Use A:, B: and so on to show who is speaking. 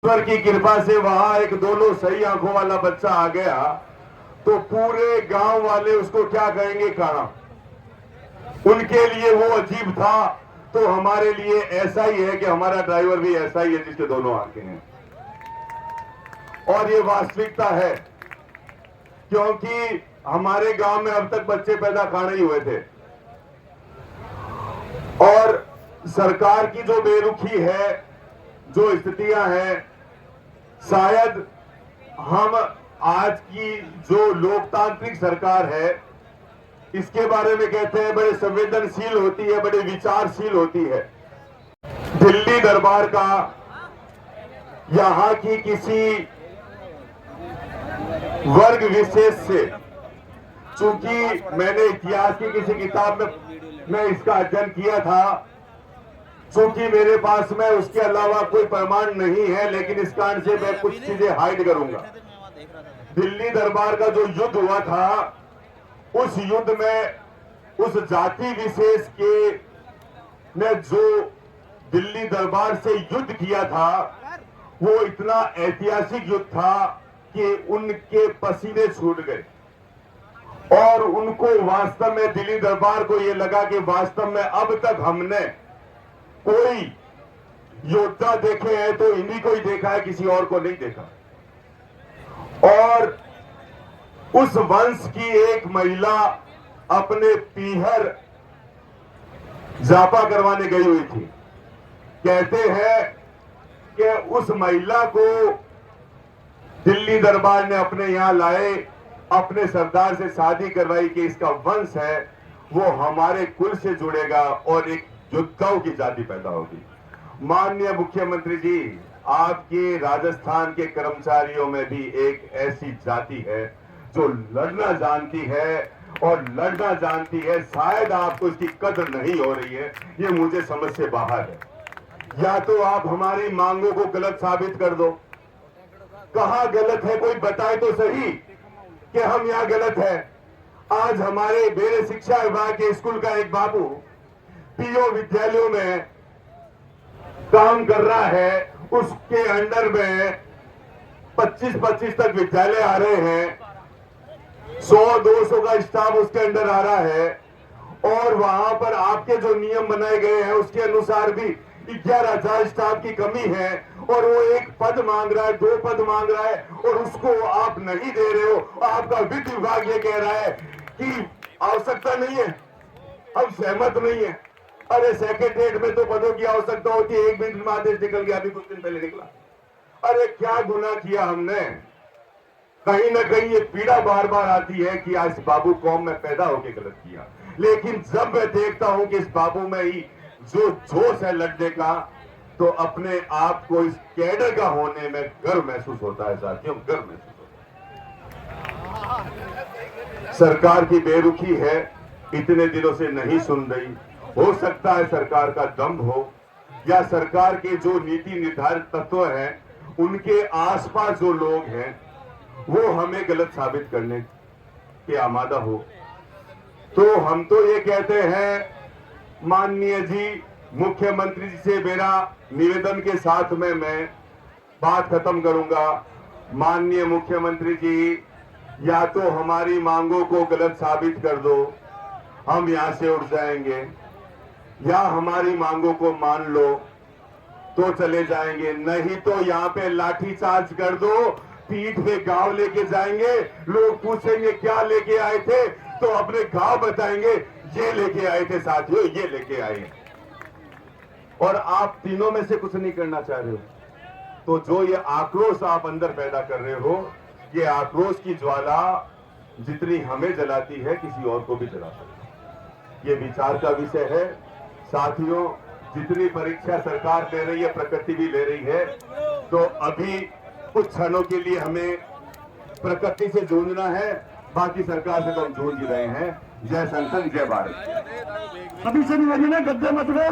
A: ईश्वर की कृपा से वहां एक दोनों सही आंखों वाला बच्चा आ गया तो पूरे गांव वाले उसको क्या कहेंगे, काना। उनके लिए वो अजीब था, तो हमारे लिए ऐसा ही है कि हमारा ड्राइवर भी ऐसा ही है जिसके दोनों आंखें हैं। और ये वास्तविकता है, क्योंकि हमारे गांव में अब तक बच्चे पैदा काणे ही हुए थे। और सरकार की जो बेरुखी है, जो स्थितियां हैं, शायद हम आज की जो लोकतांत्रिक सरकार है इसके बारे में कहते हैं बड़े संवेदनशील होती है, बड़े विचारशील होती है। दिल्ली दरबार का यहां की किसी वर्ग विशेष से, चूंकि मैंने इतिहास की किसी किताब में मैं इसका अध्ययन किया था, चूंकि मेरे पास में उसके अलावा कोई प्रमाण नहीं है, लेकिन इस कारण से मैं कुछ चीजें हाइड करूंगा। दिल्ली दरबार का जो युद्ध हुआ था, उस युद्ध में उस जाति विशेष के ने जो दिल्ली दरबार से युद्ध किया था, वो इतना ऐतिहासिक युद्ध था कि उनके पसीने छूट गए और उनको वास्तव में दिल्ली दरबार को ये लगा कि वास्तव में अब तक हमने कोई योद्धा देखे हैं तो इन्हीं को ही देखा है, किसी और को नहीं देखा। और उस वंश की एक महिला अपने पीहर जापा करवाने गई हुई थी। कहते हैं कि उस महिला को दिल्ली दरबार ने अपने यहां लाए, अपने सरदार से शादी करवाई कि इसका वंश है वो हमारे कुल से जुड़ेगा और एक योद्धाओं की जाति पैदा होगी। माननीय मुख्यमंत्री जी, आपके राजस्थान के कर्मचारियों में भी एक ऐसी जाति है जो लड़ना जानती है, और लड़ना जानती है। शायद आपको इसकी कदर नहीं हो रही है, ये मुझे समझ से बाहर है। या तो आप हमारी मांगों को गलत साबित कर दो। कहां गलत है कोई बताए तो सही कि हम यहां गलत है। आज हमारे मेरे शिक्षा विभाग के स्कूल का एक बाबू पीओ विद्यालयों में काम कर रहा है, उसके अंडर में 25-25 तक विद्यालय आ रहे हैं, 100-200 का स्टाफ उसके अंडर आ रहा है, और वहां पर आपके जो नियम बनाए गए हैं उसके अनुसार भी 11,000 स्टाफ की कमी है, और वो एक पद मांग रहा है, 2 पद मांग रहा है, और उसको आप नहीं दे रहे हो। आपका वित्त विभाग ये कह रहा है कि आवश्यकता नहीं है, अब सहमत नहीं है। अरे सेक्रेटरीट में तो पदों की आवश्यकता होती है, 1 मिनट में आदेश निकल गया, अभी कुछ दिन पहले निकला। अरे क्या गुनाह किया हमने? कहीं ना कहीं ये पीड़ा बार बार आती है कि आज बाबू कौम में पैदा होकर गलत किया। लेकिन जब मैं देखता हूं कि इस बाबू में ही जो जोश है लड़ने का, तो अपने आप को इस कैडर का होने में गर्व महसूस होता है साथियों, गर्व महसूस होता है। सरकार की बेरुखी है, इतने दिनों से नहीं सुन रही। हो सकता है सरकार का दम्भ हो, या सरकार के जो नीति निर्धारित तत्व हैं उनके आसपास जो लोग हैं वो हमें गलत साबित करने के आमादा हो। तो हम तो ये कहते हैं, माननीय जी मुख्यमंत्री जी से मेरा निवेदन के साथ में मैं बात खत्म करूंगा। माननीय मुख्यमंत्री जी, या तो हमारी मांगों को गलत साबित कर दो, हम यहां से उठ जाएंगे, या हमारी मांगों को मान लो तो चले जाएंगे, नहीं तो यहां पे लाठीचार्ज कर दो, पीठ पे गांव लेके जाएंगे। लोग पूछेंगे क्या लेके आए थे, तो अपने गांव बताएंगे ये लेके आए थे साथियों, ये लेके आए। और आप तीनों में से कुछ नहीं करना चाह रहे हो, तो जो ये आक्रोश आप अंदर पैदा कर रहे हो, ये आक्रोश की ज्वाला जितनी हमें जलाती है किसी और को भी जला सकती है। ये विचार का विषय है साथियों। जितनी परीक्षा सरकार ले रही है, प्रकृति भी ले रही है, तो अभी कुछ क्षणों के लिए हमें प्रकृति से जूझना है, बाकी सरकार से तो हम जूझ ही रहे हैं। जय संतन, जय भारत।
B: अभी से नहीं लगी ना गद्दे मत रहे,